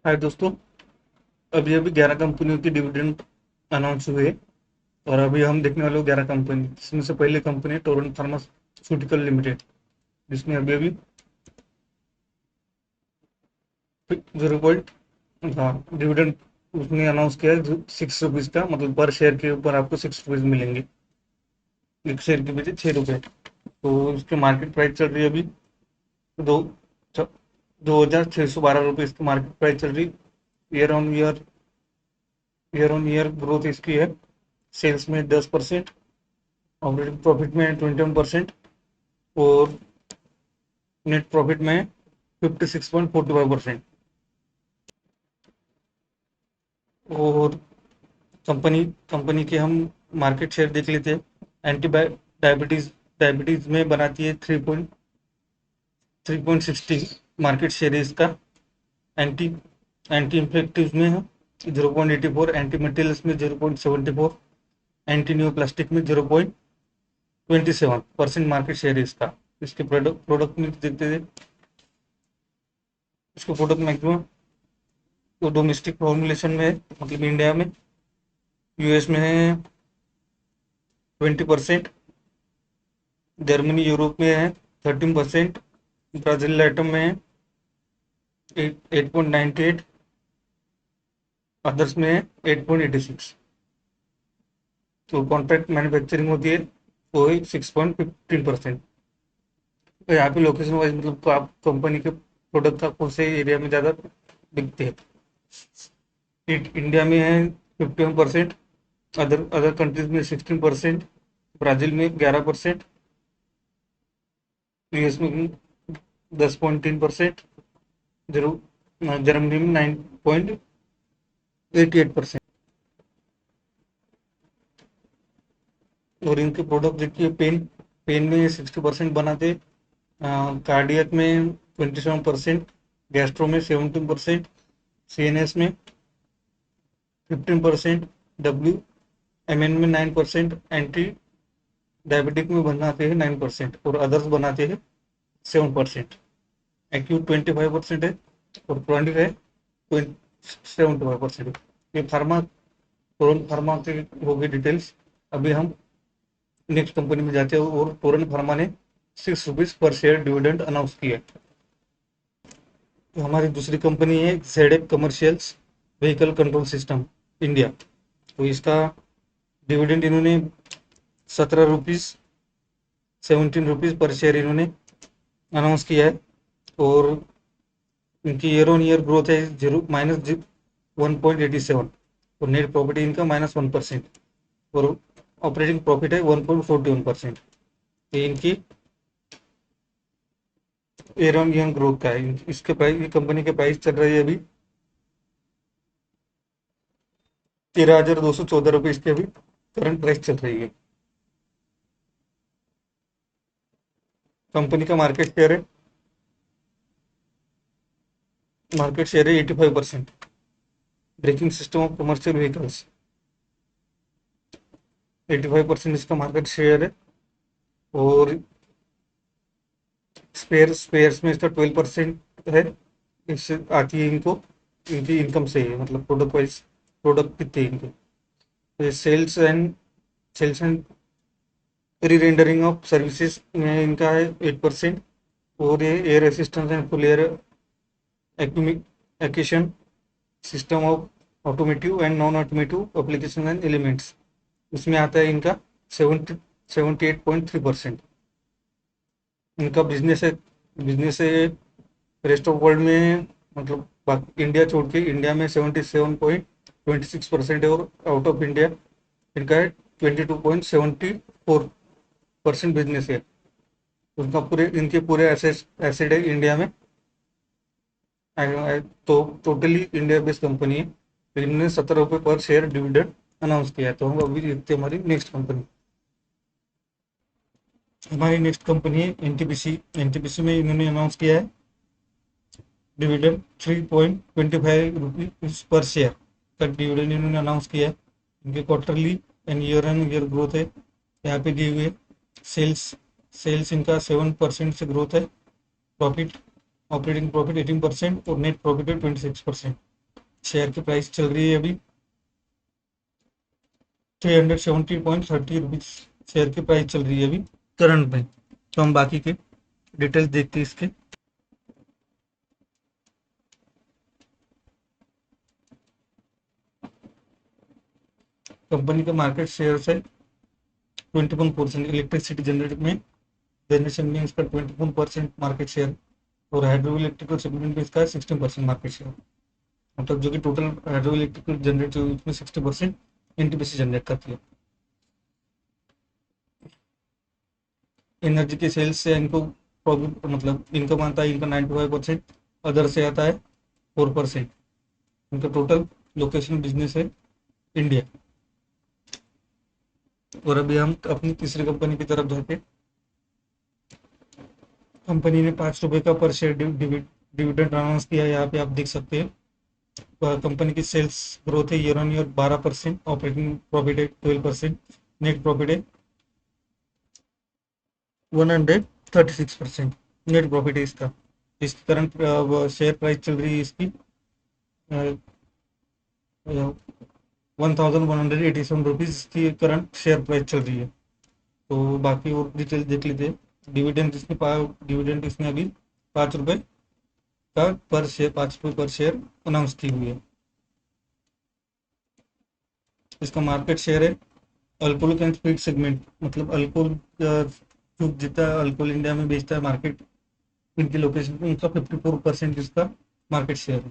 हाय दोस्तों। अभी अभी 11 कंपनियों की डिविडेंड अनाउंस हुए और अभी हम देखने वाले हो 11 कंपनी, जिसमें से पहले कंपनी है टोरेंट फार्मास्यूटिकल लिमिटेड, जिसमें अभी अभी 0 हाँ डिविडेंड उसने अनाउंस किया है 6 रुपीज़ का, मतलब पर शेयर के ऊपर आपको 6 रुपीज़ मिलेंगे। एक शेयर के पीछे 6 रुपये। तो इसकी मार्केट प्राइस चल रही है अभी दो 2,612 रुपये इसकी मार्केट प्राइस चल रही। ईयर ऑन ईयर ग्रोथ इसकी है। सेल्स में 10%, ऑपरेटिंग प्रॉफिट में 21% और नेट प्रॉफिट में 56.45%। और कंपनी कंपनी के हम मार्केट शेयर देख लेते हैं। एंटी डायबिटीज डायबिटीज में बनाती है 3.60 मार्केट शेयर है इसका। एंटी एंटी इन्फेक्टिव में है 0.84, एंटी मटेरियल्स में 0.74, एंटी न्यू प्लास्टिक में 0.27% मार्केट शेयर है इसका। इसके प्रोडक्ट में देखते थे। इसको प्रोडक्ट मैक्सिमम तो डोमेस्टिक फॉर्मुलेशन में है, मतलब इंडिया में। यूएस में है 20%, जर्मनी यूरोप में है 13%, ब्राजील लैटम में है 8.98, अदर्स में है 8.86। तो कॉन्ट्रैक्ट मैन्युफैक्चरिंग होती है वो है 6.15%। तो यहाँ पे लोकेशन वाइज मतलब तो आप कंपनी के प्रोडक्ट का कौन से एरिया में ज़्यादा बिकते हैं। इंडिया में है 51%, अदर अदर कंट्रीज में 16%, ब्राज़ील में 11%, यूएस में 10.3%, जर्मनी में 9.88%। और इनके प्रोडक्ट देखिए, पेन पेन में 60% बनाते, कार्डियक में 27%, गैस्ट्रो में 17%, सीएनएस में 15%, WMN में 9%, एंटी डायबिटिक में बनाते हैं 9% और अदर्स बनाते हैं 7%। एक्यूट 25% है और क्रॉनिक है 75%। ये फार्मा के हो गई डिटेल्स। अभी हम नेक्स्ट कंपनी में जाते हैं और टोरेंट फार्मा ने 6 रुपीज़ पर शेयर डिविडेंड अनाउंस किया। तो हमारी दूसरी कंपनी है ZF commercials vehicle control system India. तो इसका डिविडेंड इन्होंने 17 रुपीज़ 17 रुपीज़ पर शेयर इन्होंने अनाउंस किया है। और इनकी ईयर ऑन ईयर ग्रोथ है जीरो माइनस 1.87 और नेट प्रॉफिट इनका -1%। और ऑपरेटिंग प्रॉफिट है 1.41%। ये इनकी ईयर ऑन ईयर ग्रोथ का है। इसके प्राइस, ये कंपनी के प्राइस चल रही है अभी 13,214 रुपये इसकी अभी करंट प्राइस चल रही है। कंपनी का मार्केट शेयर है 85%। Braking system of commercial vehicles 85% इसका मार्केट शेयर है। और स्पेयर्स में इसका 12% है। इससे आती है इनको, इनकी इनकम से है, मतलब प्रोडक्ट वाइज प्रोडक्ट कितने हैं इनके। तो sales and re rendering of services में इनका है 8%। और ये air assistance and full air acquisition system of automotive and non automotive application and elements, इसमें आता है इनका 78.3%। इनका बिजनेस है रेस्ट ऑफ वर्ल्ड में, मतलब इंडिया छोड़ के इंडिया में 77.26% है और आउट ऑफ इंडिया इनका है 22.74% बिजनेस है। उनका इनके पूरे एसेट है इंडिया में। तो टोटली इंडिया बेस्ड कंपनी है। तो इन्होंने 17 रुपये पर शेयर डिविडेंड अनाउंस किया है। तो हम अभी देखते हैं हमारी नेक्स्ट कंपनी। हमारी नेक्स्ट कंपनी है एनटीपीसी। एनटीपीसी में इन्होंने अनाउंस किया है डिविडेंड 3.25 रुपीज पर शेयर का डिविडेंड इन्होंने अनाउंस किया है। इनके quarterly and year and year growth है यहाँ पे दी हुई है। सेल्स सेल्स इनका 7% से ग्रोथ है। प्रॉफिट ऑपरेटिंग प्रॉफिट 18% और नेट प्रॉफिट है 26%। शेयर की प्राइस चल रही है अभी 370.30 रुपीज शेयर की प्राइस चल रही है अभी करंट में। तो हम बाकी के डिटेल्स देखते हैं इसके। कंपनी का मार्केट शेयर है 21%। इलेक्ट्रिसिटी जनरेशन में इसका 21% मार्केट शेयर और हाइड्रो इलेक्ट्रिकल सेगमेंट में इसका 16% मार्केट शेयर। मतलब जो कि टोटल हाइड्रो इलेक्ट्रिकल जनरेट उसमें 60% एनटीपीसी जनरेट करती है। एनर्जी के सेल्स से इनको प्रॉफिट मतलब इनकम आता है इनका 95%। अदर से आता है 4%। इनका टोटल लोकेशन बिजनेस है इंडिया। और अभी हम अपनी तीसरी कंपनी की तरफ जाके कंपनी ने 5 रुपए का पर शेयर डिविडेंड अनाउंस किया है। यहाँ पे आप देख सकते हैं कंपनी की सेल्स ग्रोथ है year on year 12%। Operating profit है 12%। नेट प्रॉफिट है 136%। नेट प्रॉफिट है इसका। इसकी करंट शेयर प्राइस चल रही है इसकी 1187 रुपीज की करंट शेयर प्राइस चल रही है। तो बाकी और डिटेल देख लेते हैं। डिविडेंड इसने अभी 5 रुपए का पर शेयर 5 रुपए पर शेयर अनाउंस की हुई है। इसका मार्केट शेयर है अल्कोहलिक एंड स्वीट सेगमेंट मतलब अल्कोहल जो जितना अल्कोहल इंडिया में बेचता है मार्केट इनकी लोकेशन पे उनका 54% इसका मार्केट शेयर है।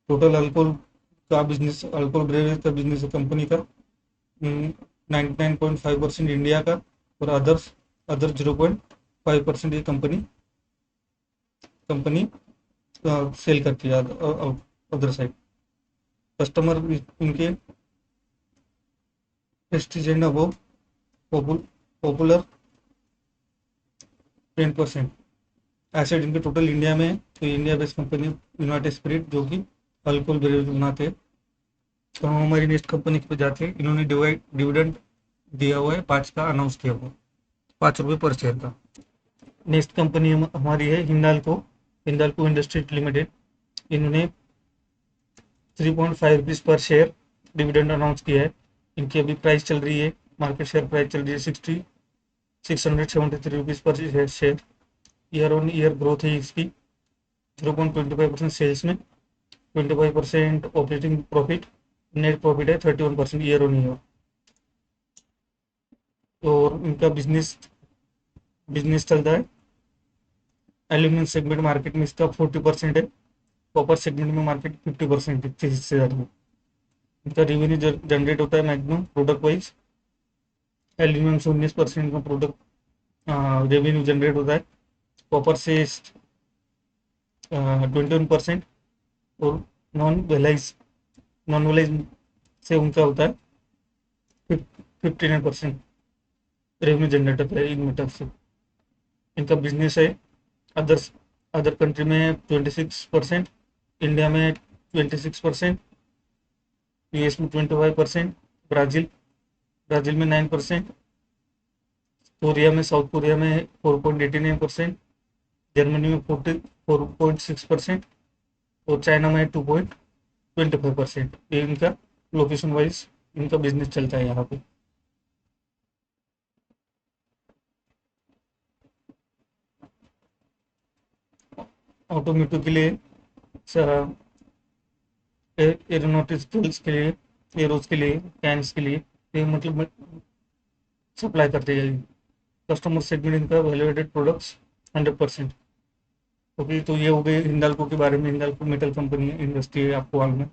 टोटल अल्कोहल ब्रेवरेज का बिजनेस है कंपनी का 99.5% इंडिया का और अदर 0.5% ये कंपनी कंपनी सेल करती है अदर साइड। कस्टमर इनके Prestige and above popular 10%। Asset इनके टोटल इंडिया में है तो India based company United spirit जो कि अल्कोहल बेवरेज बनाते हैं। तो हम हमारी नेक्स्ट कंपनी पे जाते हैं। इन्होंने डिविडेंड दिया हुआ है 5 का अनाउंस किया हुआ 5 रुपए पर शेयर का। नेक्स्ट कंपनी हमारी है हिंडाल्को इंडस्ट्रीज लिमिटेड। इन्होंने 3.5 rupees per share dividend announce किया है। इनकी अभी प्राइस चल रही है मार्केट शेयर प्राइस चल रही है 673 rupees per share. Year on year growth है इसकी 0.25% सेल्स में 25% ऑपरेटिंग प्रॉफिट। नेट प्रॉफिट है 31% ईयर ऑन ईयर। और इनका बिजनेस चलता है एल्यूमिनियम सेगमेंट मार्केट में इसका 40% है। कॉपर सेगमेंट में मार्केट 50% हिस्सेदारी है। इनका रेवेन्यू जनरेट होता है मैक्सिमम प्रोडक्ट वाइज। एल्यूमिनियम से 19% का प्रोडक्ट रेवेन्यू जनरेट होता है। कॉपर से 21% और नॉन वेलाइज से उनका होता है 59% रेवेन्यू जनरेट होता है इन मेटल से। इनका बिजनेस है अदर्स अदर कंट्री में 26%। इंडिया में 26%। यूएस में 25%। ब्राज़ील में 9%। साउथ कोरिया में 4.89%। जर्मनी में 4.6% और चाइना में 2.25%। ये इनका लोकेशन वाइज इनका बिजनेस चलता है यहाँ पे। ऑटोमेटिव के लिए एरोनॉटिक्स के लिए एरोस के लिए कैंस के लिए ये मतलब सप्लाई करते हैं। कस्टमर सेगमेंट इनका वैल्यूएडेड प्रोडक्ट्स 100%। ओके तो ये हो गए हिंडाल्को के बारे में। हिंडाल्को मेटल कंपनी है इंडस्ट्री है आपको मालूम है।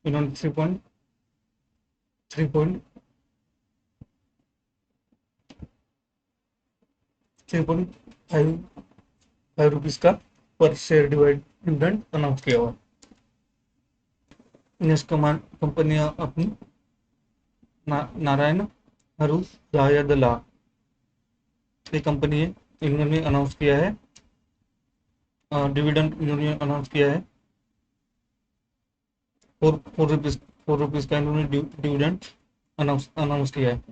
इन्होंने 3.5 रुपीज का पर शेयर डिविडेंड अनाउंस किया हुआ। नेक्स्ट कंपनी अपनी नारायण हरुदयादला ये कंपनी है। इन्होंने अनाउंस किया है डिविडेंड इन्होंने अनाउंस किया है 4 रुपीज का इन्होंने डिविडेंड अनाउंस किया है।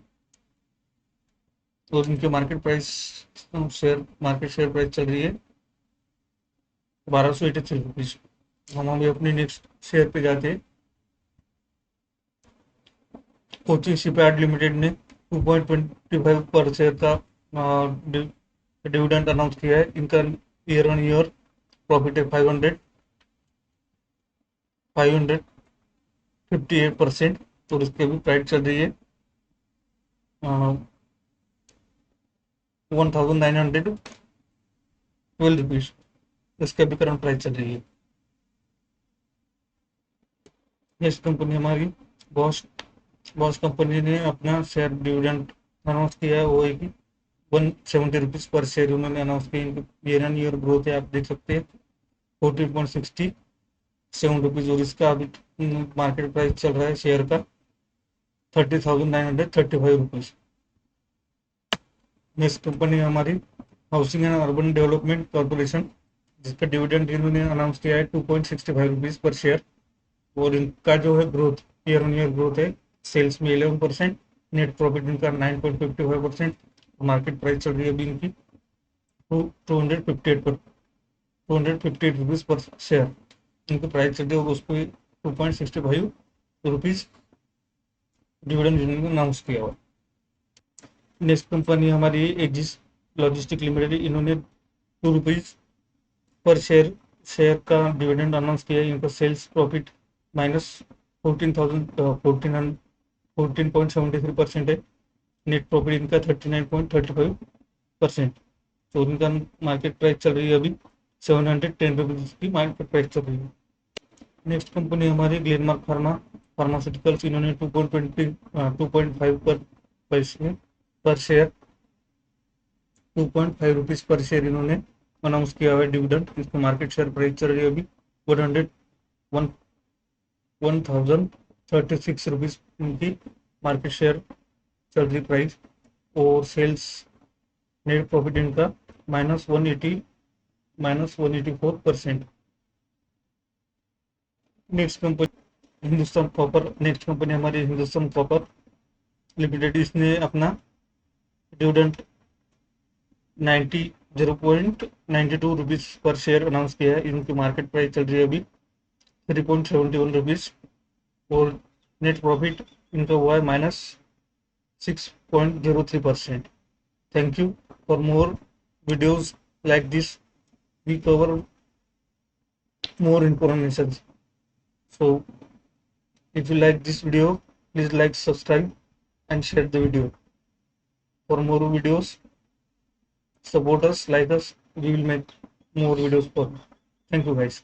और इनके मार्केट शेयर प्राइस चल रही है 1283 रुपीज। हम अभी अपने नेक्स्ट शेयर पे जाते हैं। कोचिन शिपयार्ड लिमिटेड ने 2.25 पर शेयर का डिविडेंड अनाउंस किया है। इनका ईयर ऑन ईयर प्रॉफिट है 558%, और इसके भी प्राइस चल रही है 1912 रुपीज। इसके भी करंट प्राइस चल रही है। नेक्स्ट कंपनी हमारी बॉश बॉश कंपनी ने अपना शेयर डिविडेंड अनाउंस किया है, वो है कि 170 रुपीज पर शेयर उन्होंने अनाउंस किया। इनकी ईयर ऑन ईयर ग्रोथ है, आप देख सकते हैं 14.67 रुपीज, और इसका अभी मार्केट प्राइस चल रहा है शेयर का 30,935 रुपीज। नेक्स्ट कंपनी हमारी housing and urban development corporation, जिसका डिविडेंड इन्होंने अनाउंस किया है 2.65 रुपीज पर शेयर, और इनका जो है growth year on year growth है सेल्स में 11%, नेट प्रॉफिट इनका 9.55%, मार्केट प्राइस चल रही है अभी इनकी 258 रुपीज पर शेयर इनकी प्राइस चल रही है, और उसको 2.65 रुपीज डिविडेंड इन्होंने अनाउंस किया हुआ। नेक्स्ट कंपनी हमारी एक्जिस लॉजिस्टिक लिमिटेड, इन्होंने 2 रुपीज पर शेयर का डिविडेंड अनाउंस किया है। इनका सेल्स प्रॉफिट माइनस 14.73% है, नेट प्रॉफिट इनका 39.35%, तो इनका मार्केट प्राइस चल रही है अभी 710 रुपीज की मार्केट प्राइस चल रही है। नेक्स्ट कंपनी हमारी ग्लेनमार्क फार्मास्यूटिकल्स, इन्होंने 2.5 पर पैसे पर शेयर 2.5 रुपीज पर शेयर इन्होंने अनाउंस किया हुआ है डिविडेंड। इसका मार्केट शेयर प्राइस चल रही है अभी 1036 रुपीज इनकी मार्केट शेयर चल रही प्राइस, और सेल्स नेट प्रॉफिट इनका -184%। Next company Hindustan copper, next company हमारी हिंदुस्तान कॉपर लिमिटेड, इसने अपना dividend 0.92 rupees per share announce किया है। इनकी मार्केट प्राइस चल रही है अभी 3.71 रुपीज, और नेट प्रॉफिट इनका हुआ है -6.03%। Thank you. For more videos like this, we cover more information. So if you like this video, please like, subscribe and share the video. For more videos, support us, like us, we will make more videos for you. Thank you guys.